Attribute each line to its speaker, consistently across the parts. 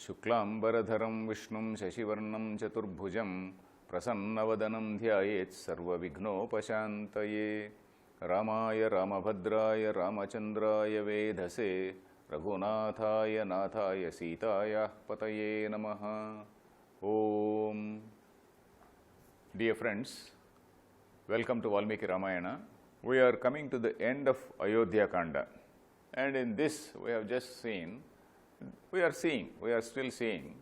Speaker 1: Shuklambaradharam Vishnum Shashivarnam Chaturbhujam Prasannavadanam Dhyayet Sarvavighnopashantaye Ramaya Ramabhadraya Ramachandraya Vedhase Raghunathaya Nathaya Sitaya Pataye Namaha. Om. Dear friends, welcome to Valmiki Ramayana. We are coming to the end of Ayodhya Kanda, and in this we have just seen, we are still seeing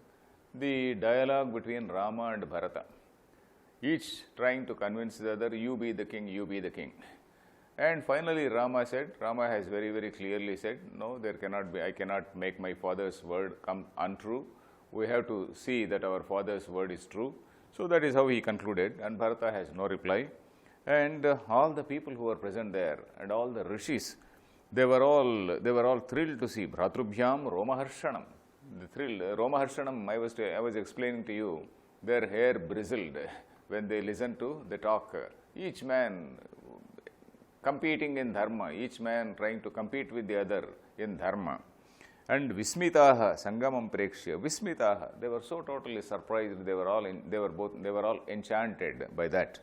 Speaker 1: the dialogue between Rama and Bharata, each trying to convince the other, you be the king, you be the king. And finally Rama has very, very clearly said, no, there cannot be, I cannot make my father's word come untrue. We have to see that our father's word is true. So that is how he concluded, and Bharata has no reply. And all the people who were present there and all the rishis, they were all thrilled to see Bhratrubhyam Romaharshanam. The thrill, Romaharshanam, I was explaining to you, their hair bristled when they listened to the talk. Each man competing in dharma, each man trying to compete with the other in dharma. And Vismitaha Sangamam Prekshya, Vismitaha, they were so totally surprised, they were all enchanted by that.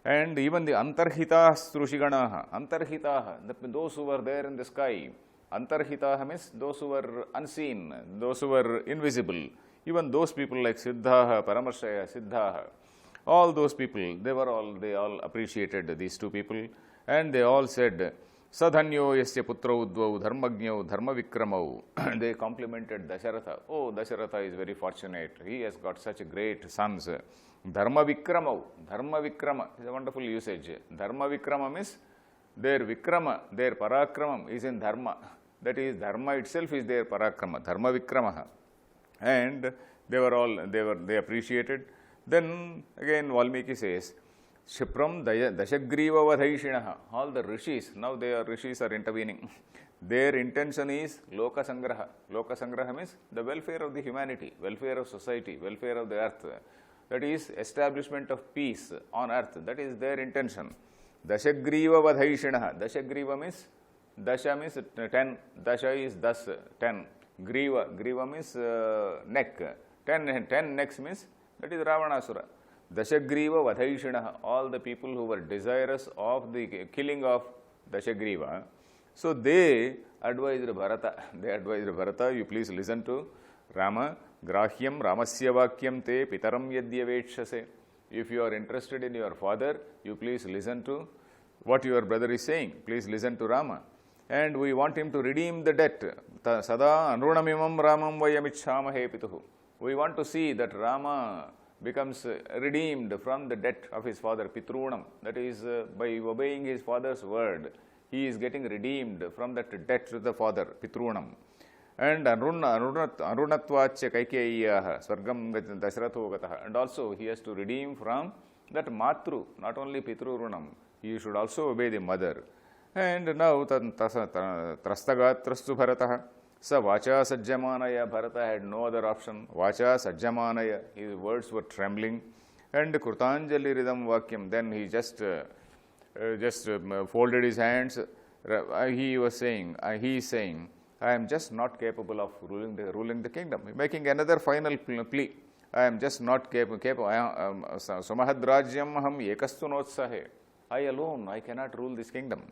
Speaker 1: And even the Antarhitaha Strushiganaha, Antarhitaha, those who were there in the sky, Antarhitaha means those who were unseen, those who were invisible, even those people like Siddhaha, Paramarshaya, Siddhaha, all those people, they all appreciated these two people, and they all said, Sadhanyo yasya putra udvau dharmagnyau dharmavikramau. They complimented Dasharatha. Oh, Dasharatha is very fortunate. He has got such great sons. Dharmavikramau. Dharmavikrama is a wonderful usage. Dharmavikrama means their Vikrama, their Parakramam is in Dharma. That is, Dharma itself is their Parakrama. Dharmavikramaha. And they appreciated. Then again Valmiki says, Shipram Dashagriva Vadhaishinaha. All the rishis, now rishis are intervening. Their intention is Loka Sangraha. Loka Sangraha means the welfare of the humanity, welfare of society, welfare of the earth. That is establishment of peace on earth. That is their intention. Dashagriva Vadhaishinaha. Dashagriva means, Dasha means 10. Dasha is thus 10. Griva means neck. 10 necks means, that is Ravanasura. Dashagriva Vadhaishinaha, all the people who were desirous of the killing of Dashagriva. So they advised Bharata, you please listen to Rama, Grahyam Ramasya Vakyam te Pitaram Yadyavekshase. If you are interested in your father, you please listen to what your brother is saying. Please listen to Rama. And we want him to redeem the debt. Sada Anrunamimam Ramam Vayamichhamahe Pituhu. We want to see that Rama becomes redeemed from the debt of his father, Pitrunam. That is, by obeying his father's word, he is getting redeemed from that debt to the father, Pitrunam. And Arunatvacha Kaikeyaha, Swargam Dasharatho Gataha. And also he has to redeem from that Matru, not only Pitrunam, he should also obey the mother. And now Trastagatrastu Bharataha. Sa Vacha Sajjamanaya, Bharata had no other option. Vacha Sajjamanaya, his words were trembling. And Krutanjali Ridam Vakyam, then he just folded his hands. He is saying, I am just not capable of ruling the kingdom. Making another final plea. I am just not capable. Samahadrajyam aham ekastunotsahe. I alone, I cannot rule this kingdom.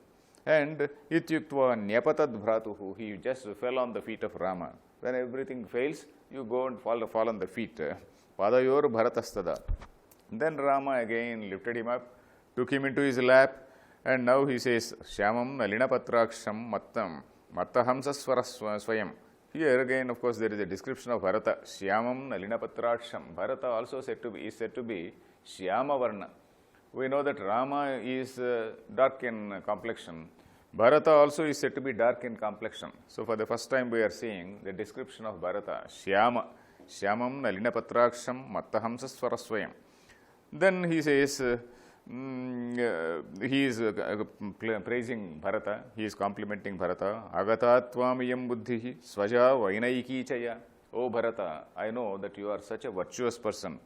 Speaker 1: And ityuktva nyapatad bhratuhu, he just fell on the feet of Rama. When everything fails, you go and fall on the feet. Padayor bharatastada. Then Rama again lifted him up, took him into his lap, and now he says, Shyamam nalinapatraksham mattahamsa swayam. Here again, of course, there is a description of Bharata. Shyamam nalinapatraksham. Bharata also is said to be Shyama Varna. We know that Rama is dark in complexion. Bharata also is said to be dark in complexion. So for the first time we are seeing the description of Bharata. Shyamam nalinapatraksham mattahamsa swarasvayam. Then he says, he is praising Bharata, he is complimenting Bharata. Agatatvam buddhihi swaja vainaiki chaya. O Bharata, I know that you are such a virtuous person.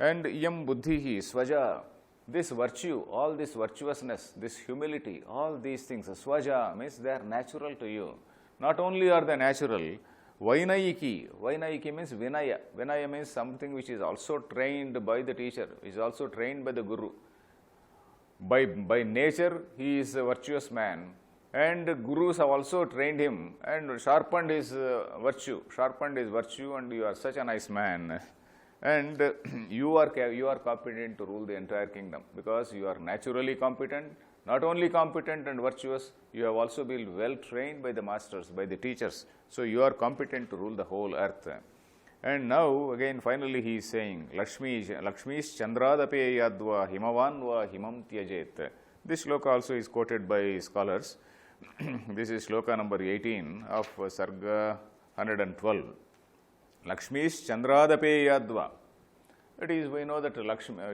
Speaker 1: And yam buddhihi swaja. This virtue, all this virtuousness, this humility, all these things, swaja means they are natural to you. Not only are they natural, Vainayiki means Vinaya. Vinaya means something which is also trained by the teacher, is also trained by the Guru. By nature, he is a virtuous man, and Gurus have also trained him and sharpened his virtue, and you are such a nice man. And you are competent to rule the entire kingdom, because you are naturally competent. Not only competent and virtuous, you have also been well trained by the masters, by the teachers. So you are competent to rule the whole earth. And now again finally he is saying, Lakshmi's Chandradape yadva himavan va himam tyajet. This shloka also is quoted by scholars. This is shloka number 18 of Sarga 112. Lakshmi's Chandradape yadva. That is, we know that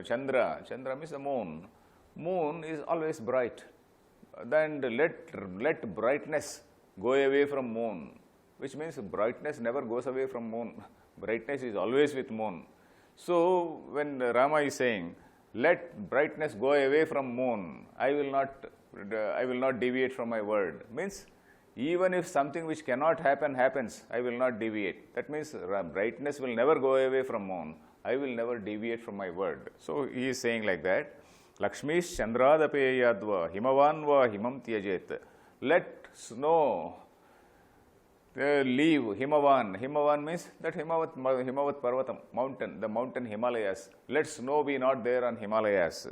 Speaker 1: Chandra means the moon. Moon is always bright. Then let brightness go away from moon, which means brightness never goes away from moon. Brightness is always with moon. So when Rama is saying, let brightness go away from moon, I will not deviate from my word, means even if something which cannot happen happens, I will not deviate. That means brightness will never go away from moon. I will never deviate from my word. So he is saying like that, Lakshmi's Chandradape yadva himavan va himam tyajet. Let snow leave Himavan. Himavan means that Himavat Parvatam, mountain, the mountain Himalayas. Let snow be not there on Himalayas.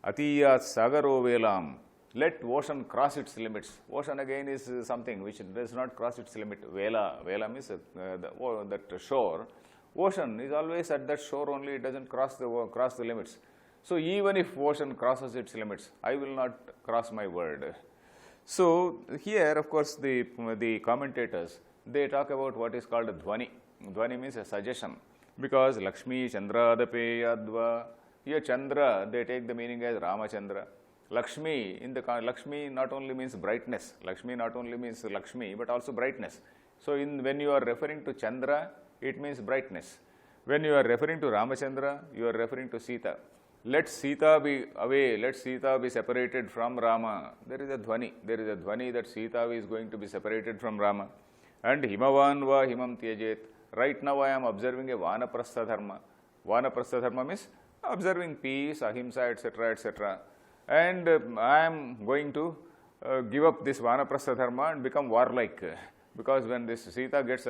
Speaker 1: Atiyat Sagaro Velam. Let ocean cross its limits. Ocean again is something which does not cross its limit. Vela means that shore. Ocean is always at that shore only, it doesn't cross the limits. So even if ocean crosses its limits, I will not cross my word. So here, of course, the commentators, they talk about what is called a Dhvani. Dhvani means a suggestion, because Lakshmi Chandra Dape Yadva. Here Chandra, they take the meaning as Ramachandra. Lakshmi, Lakshmi not only means brightness, Lakshmi not only means Lakshmi, but also brightness. So when you are referring to Chandra, it means brightness. When you are referring to Ramachandra, you are referring to Sita. Let Sita be away, let Sita be separated from Rama. There is a Dhvani that Sita is going to be separated from Rama. And Himavan va himam tyajet. Right now I am observing a Vanaprastha dharma. Vanaprastha dharma means observing peace, ahimsa, etc., etc. And I am going to give up this Vanaprastha dharma and become warlike. Because when Sita gets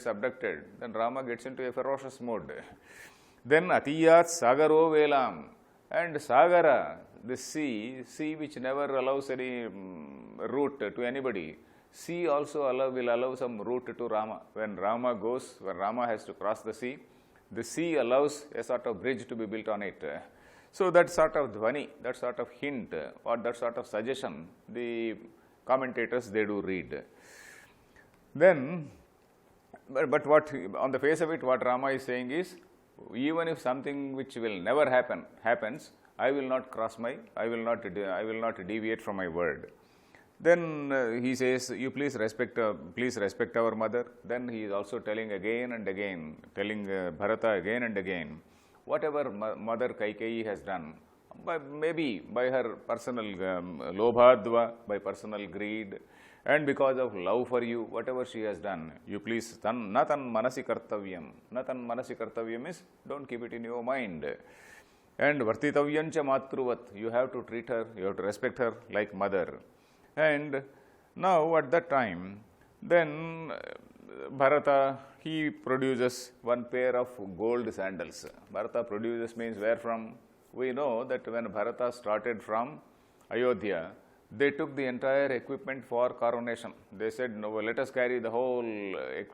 Speaker 1: abducted, then Rama gets into a ferocious mode. Then Atiyat Sagaro Velam, and Sagara, the sea which never allows any route to anybody. Sea also will allow some route to Rama. When Rama has to cross the sea allows a sort of bridge to be built on it. So that sort of dhvani, that sort of hint, or that sort of suggestion, the commentators, they do read. Then, but what on the face of it, what Rama is saying is, even if something which will never happens, I will not deviate from my word. Then he says, you please respect our mother. Then he is also telling again and again, Bharata again and again, whatever mother Kaikeyi has done, maybe by her personal lobhadva, by personal greed, and because of love for you, whatever she has done, you please, natan manasi kartavyam. Natan manasi kartavyam is, don't keep it in your mind. And vartitavyancha matruvat, you have to treat her, you have to respect her like mother. And now at that time, then Bharata, he produces one pair of gold sandals. Bharata produces means where from? We know that when Bharata started from Ayodhya, they took the entire equipment for coronation. They said, no, let us carry the whole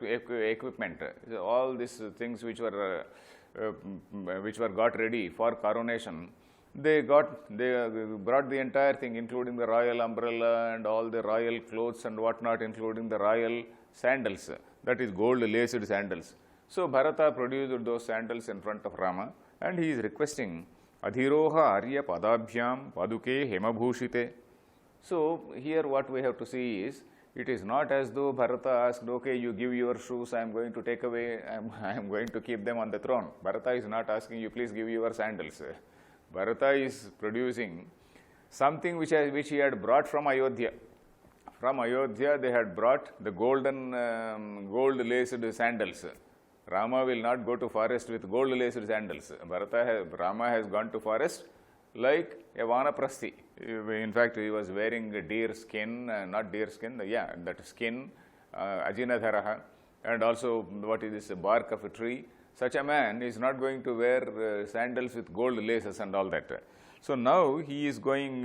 Speaker 1: equipment. All these things which were got ready for coronation, they brought the entire thing, including the royal umbrella and all the royal clothes and whatnot, including the royal sandals, that is gold laced sandals. So Bharata produced those sandals in front of Rama, and he is requesting, Adhiroha Arya Padabhyam Paduke Hemabhushite. So here what we have to see is, it is not as though Bharata asked, okay, you give your shoes, I am going to take away, I am going to keep them on the throne. Bharata is not asking you, please give your sandals. Bharata is producing something which he had brought from Ayodhya. from Ayodhya they had brought the gold laced sandals. Rama will not go to forest with gold laced sandals. Rama has gone to forest like a vanaprasthi. In fact, he was wearing deer skin, not deer skin, that skin, ajinadharaha, and also what is this, bark of a tree. Such a man is not going to wear sandals with gold laces and all that. So now he is going,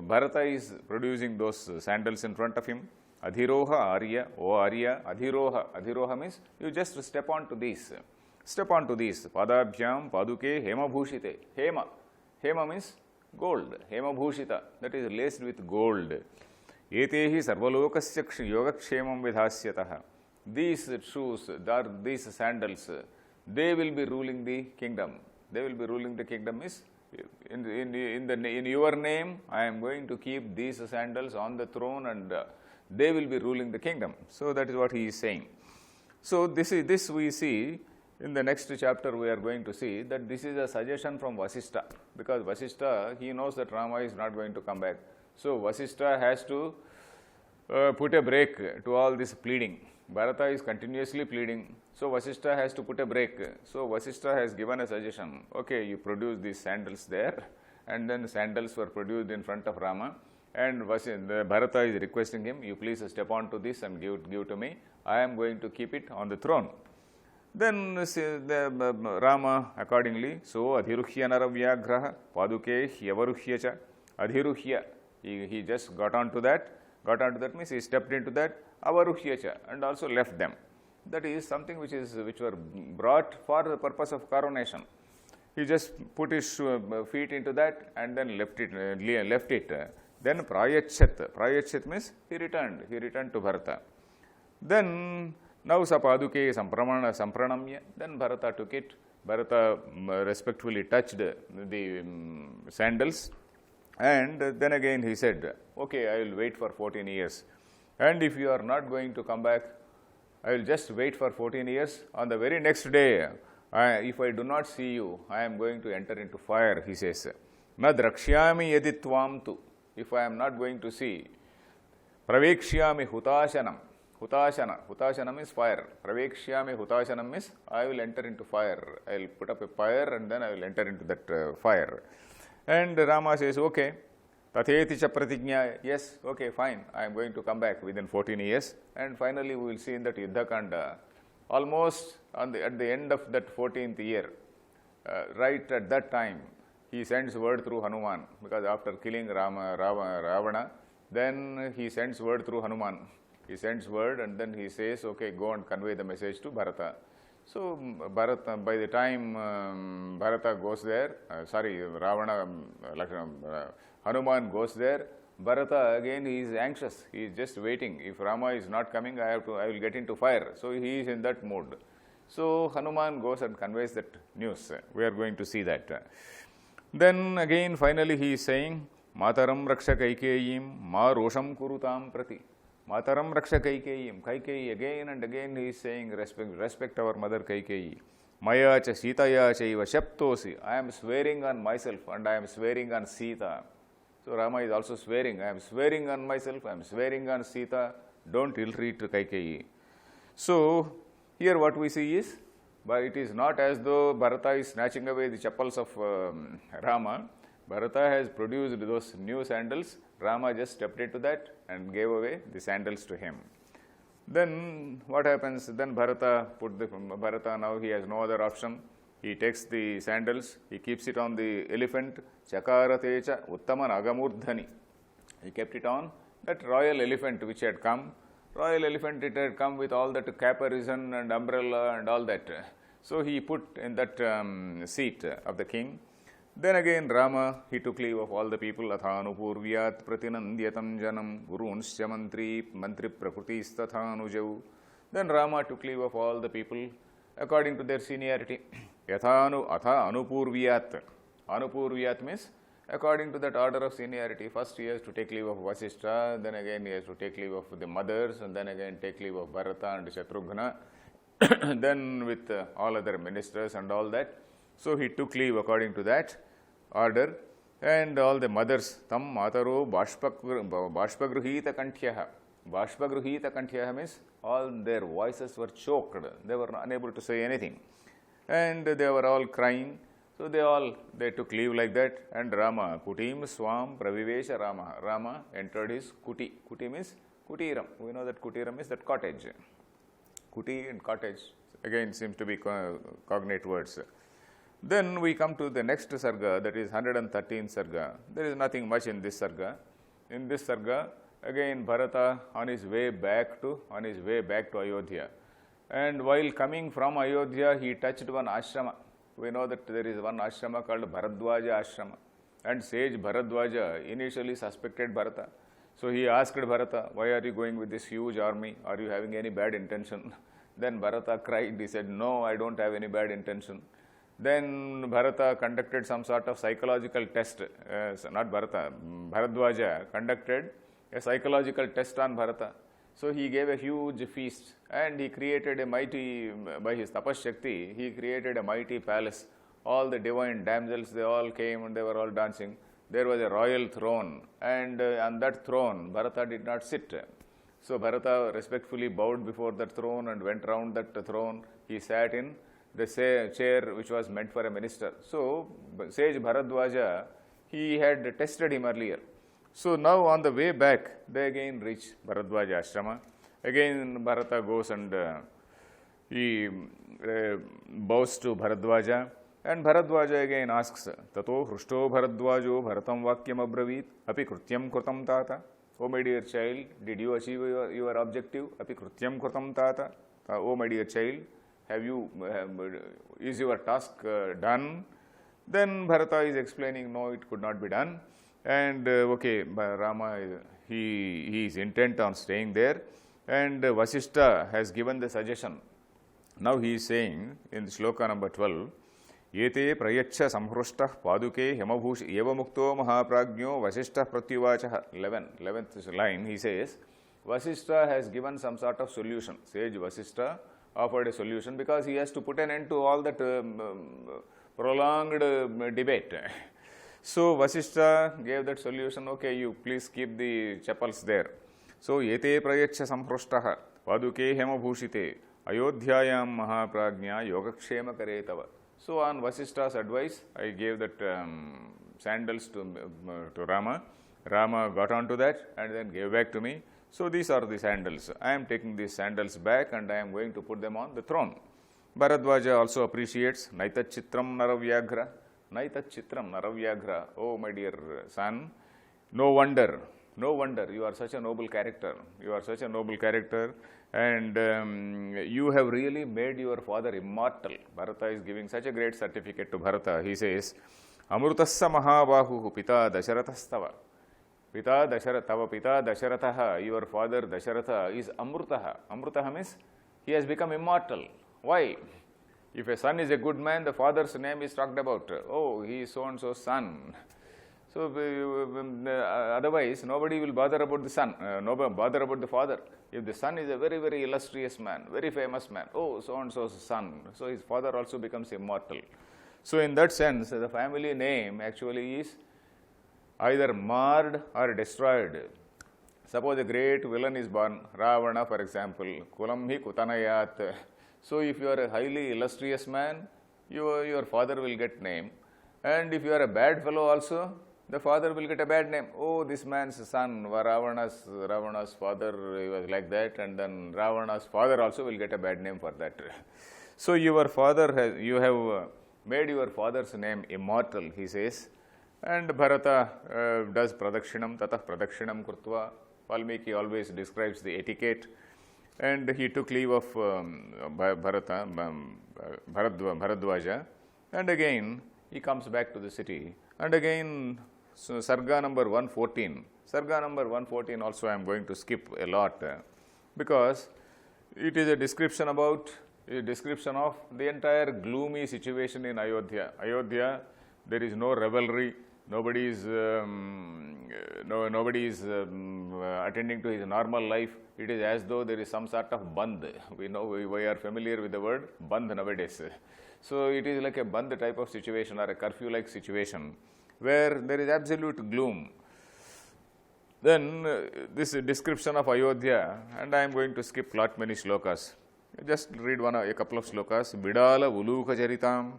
Speaker 1: Bharata is producing those sandals in front of him. Adhiroha Arya, O Arya, Adhiroha means you just step onto these. Step onto these. Padabhyam, Paduke, Hema Bhushite. Hema means gold. Hema Bhushita, that is laced with gold. Etehi Sarvalokasya Yogakshemam Vidhasyataha. These shoes, these sandals, they will be ruling the kingdom. They will be ruling the kingdom is, in your name, I am going to keep these sandals on the throne and they will be ruling the kingdom. So that is what he is saying. So this we see in the next chapter. We are going to see that this is a suggestion from Vasishtha, because Vasishtha, he knows that Rama is not going to come back. So Vasishtha has to put a break to all this pleading. Bharata is continuously pleading, so Vasishtha has to put a break. So Vasishtha has given a suggestion. Okay, you produce these sandals there, and then sandals were produced in front of Rama, and Bharata is requesting him, you please step onto this and give to me. I am going to keep it on the throne. Then Rama accordingly, so Adhiruhya Naravyagraha, Paduke Yavaruhya cha, Adhiruhya, he just got onto that means he stepped into that, Avaruhya cha, and also left them. That is something which were brought for the purpose of coronation. He just put his feet into that and then left it. Then Prayachat means he returned to Bharata. Then now Sapaduke Sampranamya, then Bharata took it. Bharata respectfully touched the sandals, and then again he said, okay, I will wait for 14 years. And if you are not going to come back, I will just wait for 14 years. On the very next day, if I do not see you, I am going to enter into fire, he says. Na drakshyami yaditvam tu. If I am not going to see, pravekshyami hutashanam. Hutashanam means fire. Pravekshyami hutashanam means I will enter into fire. I will put up a fire and then I will enter into that fire. And Rama says, okay. Tatheti cha pratignya, yes, okay, fine, I am going to come back within 14 years. And finally we will see in that Yuddha Kanda, almost at the end of that 14th year, right at that time, he sends word through Hanuman, because after killing Ravana, then he sends word through Hanuman. He sends word and then he says, okay, go and convey the message to Bharata. So Bharata, by the time Bharata goes there, Hanuman goes there, Bharata again he is anxious, he is just waiting. If Rama is not coming, I will get into fire. So he is in that mood. So Hanuman goes and conveys that news. We are going to see that. Then again finally he is saying, Mataram Raksha Kaikeyim Ma Rosham Kurutam Prati. Mataram Raksha Kaikeyim. Kaikeyi again and again he is saying, respect our mother Kaikeyi. Maya cha Sitaya chaiva shaptosi. I am swearing on myself and I am swearing on Sita. So Rama is also swearing. I am swearing on myself, I am swearing on Sita. Don't ill-treat Kaikeyi. So here what we see is, but it is not as though Bharata is snatching away the chappals of Rama. Bharata has produced those new sandals. Rama just stepped into that and gave away the sandals to him. Then what happens? Then Bharata now he has no other option. He takes the sandals, he keeps it on the elephant. Chakaratecha uttaman agamurdhani. He kept it on that royal elephant which had come. Royal elephant, it had come with all that caparison and umbrella and all that. So he put in that seat of the king. Then again Rama, he took leave of all the people. Athanupurvyat pratinandyatam janam gurunsya mantri prakrutis tathanujau. Then Rama took leave of all the people according to their seniority. Anupurvyat. Anupurvyat means according to that order of seniority. First he has to take leave of Vasishtha, then again he has to take leave of the mothers, and then again take leave of Bharata and Shatrughna, then with all other ministers and all that. So he took leave according to that order. And all the mothers, tam mataro bashpagruhita kanthyaha. Bashpagruhita kanthyaha means all their voices were choked. They were unable to say anything. And they were all crying. So they took leave like that. And Rama, kutim swam pravivesha Rama. Rama entered his kuti. Kuti means kutiram. We know that kutiram is that cottage. Kuti and cottage again seems to be cognate words. Then we come to the next sarga, that is 113th sarga. There is nothing much in this sarga. In this sarga, again Bharata on his way back to Ayodhya. And while coming from Ayodhya, he touched one ashrama. We know that there is one ashrama called Bharadwaja ashrama. And sage Bharadwaja initially suspected Bharata. So he asked Bharata, why are you going with this huge army? Are you having any bad intention? Then Bharata cried. He said, no, I don't have any bad intention. Then Bharata conducted some sort of psychological test. Bharadwaja conducted a psychological test on Bharata. So he gave a huge feast and he created a mighty, by his tapas shakti, he created a mighty palace. All the divine damsels, they all came and they were all dancing. There was a royal throne, and on that throne Bharata did not sit. So Bharata respectfully bowed before that throne and went round that throne. He sat in the chair which was meant for a minister. So sage Bharadwaja, he had tested him earlier. So now on the way back, they again reach Bharadwaja ashrama. Again Bharata goes and he bows to Bharadwaja. And Bharadwaja again asks, Tato hrushto Bharadwajo bharatam vakyam abravit api krutyam krutam tata. Oh my dear child, did you achieve your objective? Api krutyam krutam tata. Oh my dear child, is your task done? Then Bharata is explaining, no, it could not be done. And okay, Rama, he is intent on staying there. And Vasishtha has given the suggestion. Now he is saying in the shloka number 12, Yete prayacha samhrushtah paduke hemabhush evamukto mahaprajno Vasishtha pratyuvachaha. 11th line, he says, Vasishtha has given some sort of solution. Sage Vasishtha offered a solution because he has to put an end to all that prolonged debate. So Vasishtha gave that solution, okay, you please keep the chapels there. So Yete prayacha samhrushtah paduke hemabhushite Ayodhyayam mahaprajna yogakshema karetava. So on Vasishtha's advice, I gave that sandals to Rama. Rama got onto that and then gave back to me. So these are the sandals. I am taking these sandals back and I am going to put them on the throne. Bharadwaja also appreciates Naitat Chitram Naravyagra. Naitat Chitram Naravyagra. Oh my dear son, no wonder, you are such a noble character. You are such a noble character. And you have really made your father immortal. Bharata is giving such a great certificate to Bharata. He says, Amrutasya Mahabahu Pita Dasharatastava. Pita Dasharatava Pita Dasharataha, your father Dasharatha is Amrutaha. Amrutaha means he has become immortal. Why? If a son is a good man, the father's name is talked about. Oh, he is so-and-so's son. So otherwise, nobody will bother about the son, nobody bother about the father. If the son is a very, very illustrious man, very famous man, oh, so-and-so's son, so his father also becomes immortal. So in that sense, the family name actually is either marred or destroyed. Suppose a great villain is born, Ravana for example, Kulam hi kutanayat. So if you are a highly illustrious man, your father will get name. And if you are a bad fellow also, the father will get a bad name. Oh, this man's son, Ravana's father was like that, and then Ravana's father also will get a bad name for that. So your father you have made your father's name immortal, he says. And Bharata does pradakshinam, tatah pradakshinam kurtva. Valmiki always describes the etiquette. And he took leave of Bharadwaja. And again, he comes back to the city. And again, so Sarga number 114. Sarga number 114 also I am going to skip a lot because it is a description of the entire gloomy situation in Ayodhya. Ayodhya, there is no revelry. Nobody is attending to his normal life. It is as though there is some sort of bandh. We know we are familiar with the word bandh nowadays. So it is like a bandh type of situation or a curfew-like situation. where there is absolute gloom. Then this description of Ayodhya, and I am going to skip lot many shlokas. Just read a couple of shlokas. Bidala Uluka Charitam,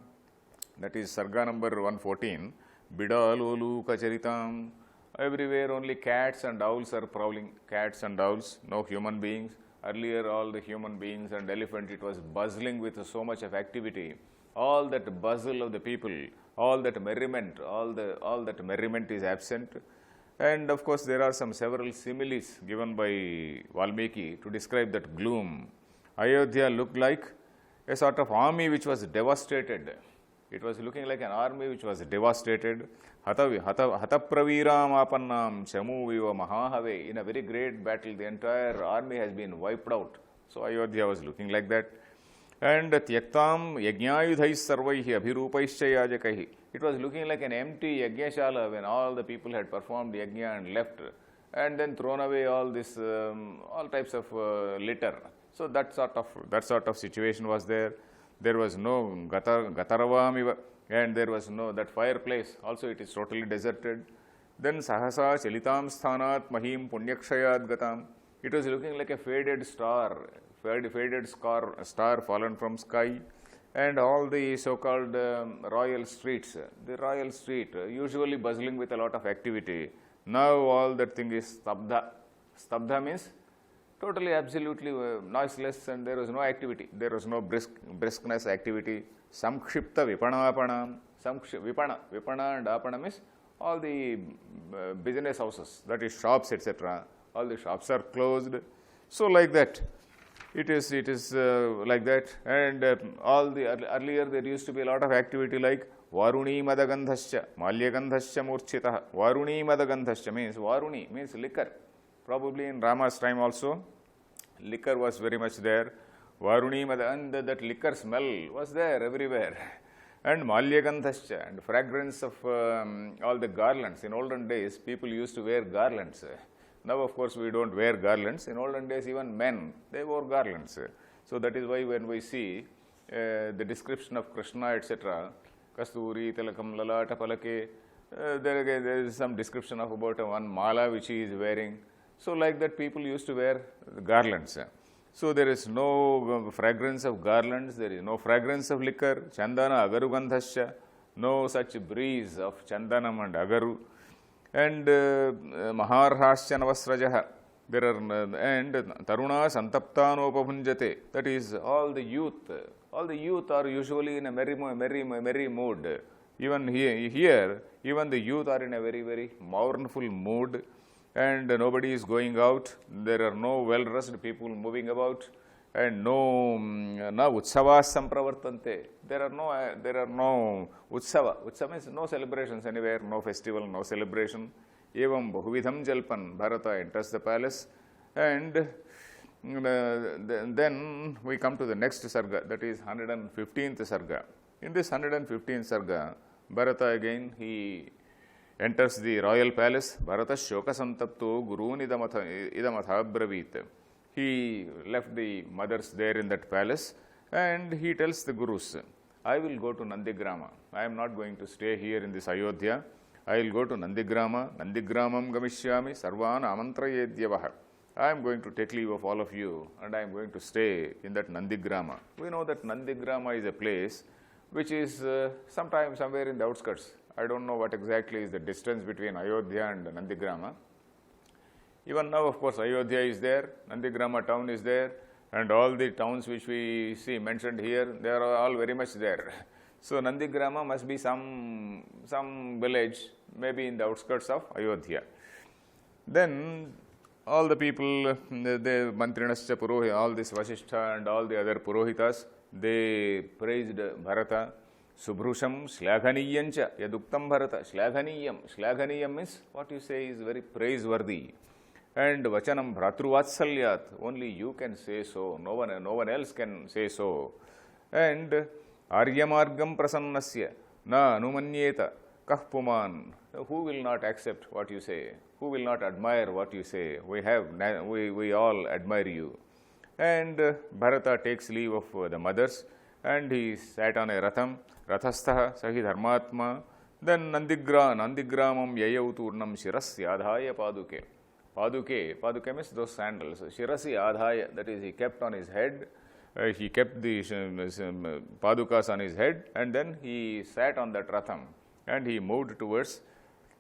Speaker 1: that is Sarga number 114. Bidala Uluka Charitam. Everywhere only cats and owls are prowling. Cats and owls, no human beings. Earlier all the human beings and elephant, it was bustling with so much of activity. All that bustle of the people, all that merriment, all that merriment is absent. And of course, there are several similes given by Valmiki to describe that gloom. Ayodhya looked like a sort of army which was devastated. It was looking like an army which was devastated. Hatapraviram apannam chamu viva mahahave. In a very great battle, the entire army has been wiped out. So Ayodhya was looking like that. And tyaktam yajnayudhais sarvaihi abhirupaischa yajakaihi. It was looking like an empty yajnashala when all the people had performed yajna and left, and then thrown away all this, all types of litter. So that sort of situation was there. There was no gatarvam, and there was no that fireplace. Also, it is totally deserted. Then sahasa chalitam sthanat mahim punyakshayat gatam. It was looking like a faded star fallen from sky. And all the so-called royal streets, the royal street, usually bustling with a lot of activity. Now all that thing is stabdha. Stabdha means totally, absolutely noiseless, and there was no activity. There was no briskness activity. Samkshipta vipanapanam. Vipana and apana means all the business houses, that is shops, etc. All the shops are closed. So like that. It is like that, and earlier there used to be a lot of activity like Varuni Madagandhascha, Malyagandhascha Murchitah. Varuni Madagandhascha means liquor. Probably in Rama's time also, liquor was very much there. Varuni and that liquor smell was there everywhere. And Malyagandhascha, and fragrance of all the garlands. In olden days, people used to wear garlands. Now, of course, we don't wear garlands. In olden days, even men, they wore garlands. So that is why when we see the description of Krishna, etc., Kasturi, Tilakam, Lalata, Palake, there is some description of about one mala which he is wearing. So like that, people used to wear garlands. So there is no fragrance of garlands, there is no fragrance of liquor. Chandana agarugandhasya, no such breeze of chandanam and agaru. And Maharhasya Navasrajaha, there are, and Taruna Santaptanopabhunjate, that is all the youth are usually in a merry mood. Even here, even the youth are in a very, very mournful mood, and nobody is going out. There are no well-dressed people moving about, and no utsavas sampravartante. There are no utsava. Utsava means no celebrations anywhere, no festival, no celebration. Evam bahuvidham jalpan. Bharata enters the palace, and then we come to the next sarga, that is 115th sarga. In this 115th sarga, Bharata again, he enters the royal palace. Bharata shoka santapto gurun idamatha bravit. He left the mothers there in that palace, and he tells the gurus, I will go to Nandigrama. I am not going to stay here in this Ayodhya. I will go to Nandigrama. Nandigramam gamishyami sarvan amantrayedyavaha. I am going to take leave of all of you, and I am going to stay in that Nandigrama. We know that Nandigrama is a place which is somewhere in the outskirts. I don't know what exactly is the distance between Ayodhya and Nandigrama. Even now, of course, Ayodhya is there, Nandigrama town is there, and all the towns which we see mentioned here, they are all very much there. So Nandigrama must be some village, maybe in the outskirts of Ayodhya. Then all the people, the Mantrinascha Purohita, all this Vasishtha and all the other Purohitas, they praised Bharata. Subhrusham Shlaghaniyyancha Yaduktam Bharata. Shlaghaniyam means what you say is very praiseworthy. And Vachanam Bhratruvatsalyat, only you can say so, no one else can say so. And Aryamargam Prasannasya Na Anumanyeta Kahpuman. Who will not accept what you say? Who will not admire what you say? We all admire you. And Bharata takes leave of the mothers, and he sat on a ratham. Rathastaha Sahi Dharmatma Then Nandigramam Yayau Turnam Shirasya Adhaya Paduke. Paduke means those sandals. Shirasi Adhaya, that is, he kept on his head. He kept the padukas on his head, and then he sat on that ratham and he moved towards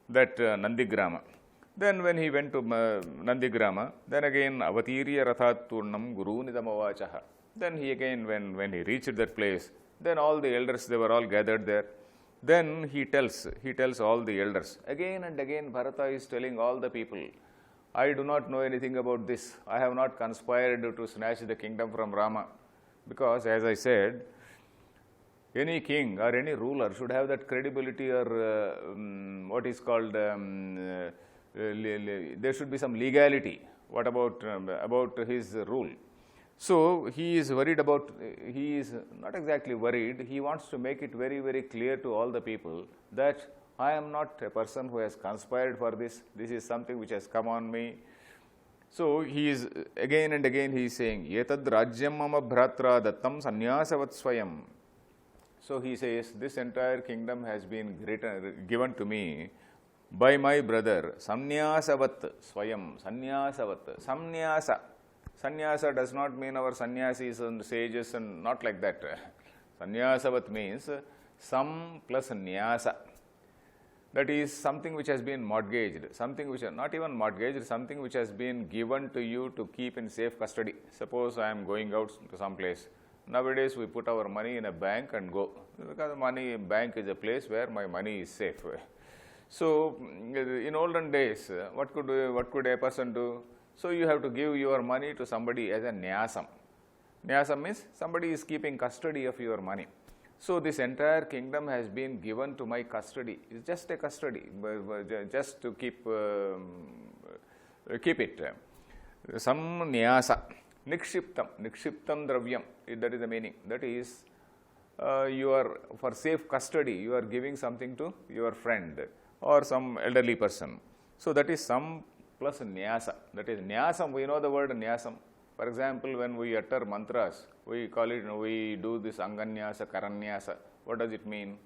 Speaker 1: that Nandigrama. Then when he went to Nandigrama, then again Avatirya Rathat Turnam Guru Nidamavachaha. Then he again, when he reached that place, then all the elders, they were all gathered there. Then he tells all the elders. Again and again Bharata is telling all the people, I do not know anything about this. I have not conspired to snatch the kingdom from Rama. Because, as I said, any king or any ruler should have that credibility or what is called, there should be some legality. What about his rule? So, he is worried about, he is not exactly worried, he wants to make it very, very clear to all the people that I am not a person who has conspired for this. This is something which has come on me. So, he is again and again he is saying, Yetad rajyam mama bhratra dattam sanyasavat swayam. So, he says, this entire kingdom has been given to me by my brother, sanyasavat swayam, sanyasavat, samnyasa. Sannyasa does not mean our sannyasis and sages and not like that. Sanyasavat means sam plus nyasa. That is something which has been mortgaged, something which is not even mortgaged, something which has been given to you to keep in safe custody. Suppose I am going out to some place. Nowadays we put our money in a bank and go, because bank is a place where my money is safe. So, in olden days, what could a person do? So, you have to give your money to somebody as a nyasam. Nyasam means somebody is keeping custody of your money. So, this entire kingdom has been given to my custody. It's just a custody, just to keep it. Some nyasa, nikshiptam dravyam, that is the meaning. That is, you are, for safe custody, you are giving something to your friend or some elderly person. So, that is some plus nyasa. That is nyasam, we know the word nyasam. For example, when we utter mantras, we do this anganyasa, karanyasa. What does it mean?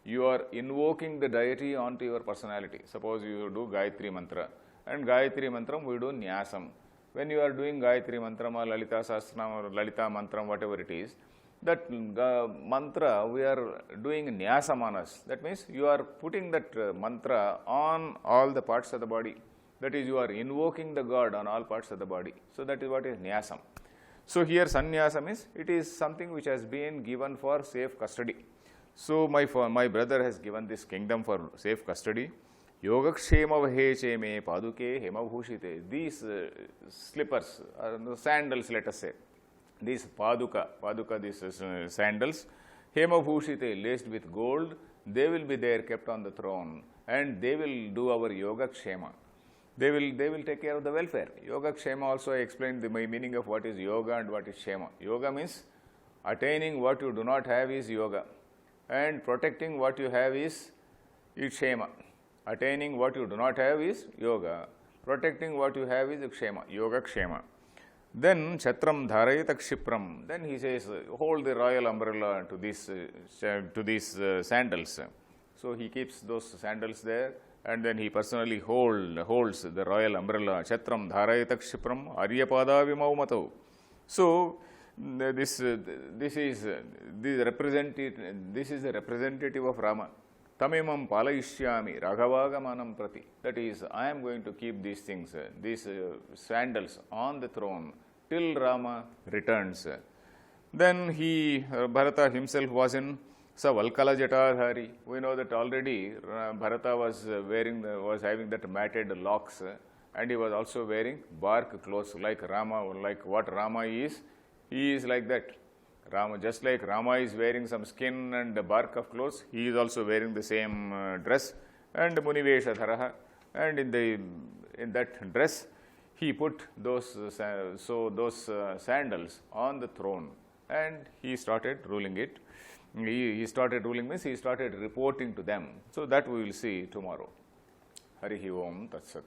Speaker 1: You are invoking the deity onto your personality. Suppose you do Gayatri mantra, and Gayatri mantram we do nyasam. When you are doing Gayatri mantram or Lalita Sahasranam or Lalita mantram, whatever it is, that mantra we are doing nyasam on us. That means you are putting that mantra on all the parts of the body. That is, you are invoking the God on all parts of the body. So, that is what is nyasam. So, here sannyasa means it is something which has been given for safe custody. So, my brother has given this kingdom for safe custody. Yogakshema vahe me paduke hemabhushite. These slippers, sandals, let us say, these paduka, these sandals, hemabhushite, laced with gold, they will be there kept on the throne, and they will do our yogakshema. They will take care of the welfare. Yoga Kshema also I explained the meaning of what is yoga and what is Kshema. Yoga means attaining what you do not have is yoga, and protecting what you have is Kshema. Attaining what you do not have is yoga, protecting what you have is Kshema, Yoga Kshema. Then Chatram Dharayata Kshipram. Then he says, hold the royal umbrella to these sandals. So he keeps those sandals there. And then he personally holds the royal umbrella, Chatram Dharayata Kshipram Aryapada Vimaumatau. So, this is the representative of Rama. Tamimam Palayishyami Raghavaagamanam Prati. That is, I am going to keep these things, these sandals on the throne till Rama returns. Then Bharata himself was in Valkala Jatadhari. We know that already Bharata was having that matted locks, and he was also wearing bark clothes like Rama, like what Rama is. He is like that. Just like Rama is wearing some skin and bark of clothes, he is also wearing the same dress and Munivesha Dharaha. And in that dress, he put those sandals on the throne, and he started ruling it. He started ruling means he started reporting to them. So that we will see tomorrow. Harihi Om Tat Sat.